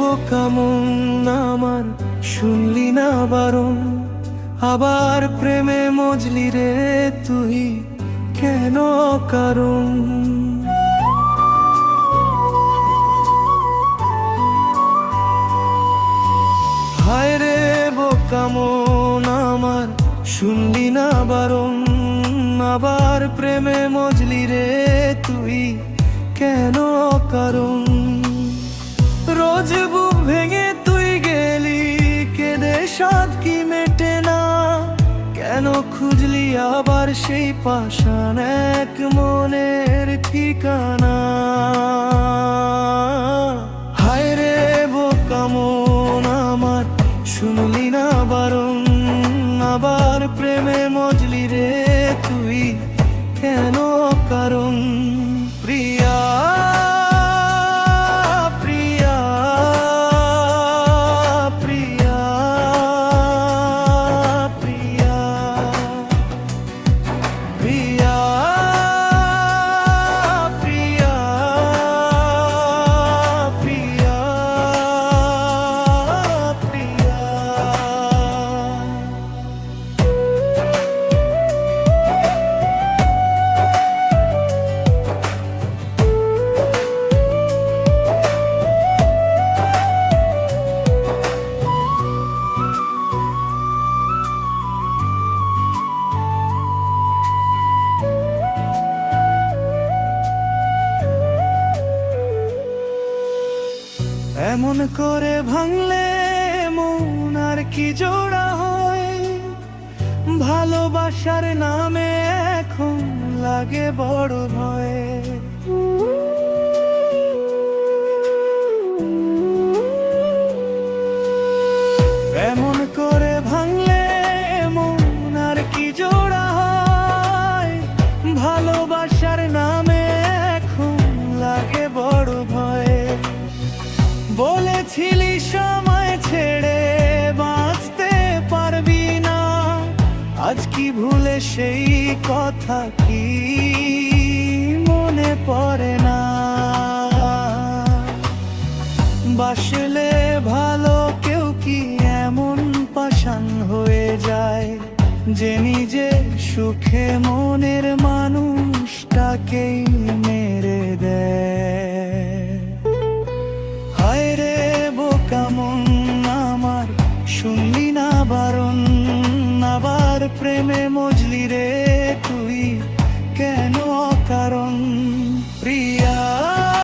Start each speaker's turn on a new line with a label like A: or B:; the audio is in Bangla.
A: বোকা মন আমার, শুনলি না বারণ, আবার প্রেমে মজলি রে তুই কেন কারণ। হায় রে বোকা মন আমার, শুনলি না বারণ, আবার প্রেমে মজলি রে তুই কেন কারণ। রোজ বুক ভেঙে তুই গেলি, কেঁদে সাধ কি মেটে না, কেন খুঁজলি আবার সেই পাষাণ এক মনের ঠিকানা। হায় রে বোকা মন আমার, শুনলি না বারণ, আবার প্রেমে মজলি রে তুই কেন কারণ। প্রিয়া প্রিয়া প্রিয়া প্রিয়া প্রিয়া প্রিয়া প্রিয়া প্রিয়া। এমন করে ভাঙলে মন আর কি জোড়া হয়, ভালোবাসার নামে এখন লাগে বড় ভয়। এমন করে ভাঙলে মন আর কি জোড়া হয়, ভালোবাসার নামে এখন লাগে বড় ভয়। বলেছিলি সময় ছেড়ে বাঁচতে পারবি না, আজ কি ভুলে সেই কথা কি মনে পড়ে না। বাসলে ভালো কেউ কি এমন পাষাণ হয়ে যায়, যে নিজে সুখে মনের মানুষটাকেই মেরে দেয়। হায় রে বোকা মন আমার, শুনলি না বারণ, আবার প্রেমে মজলি রে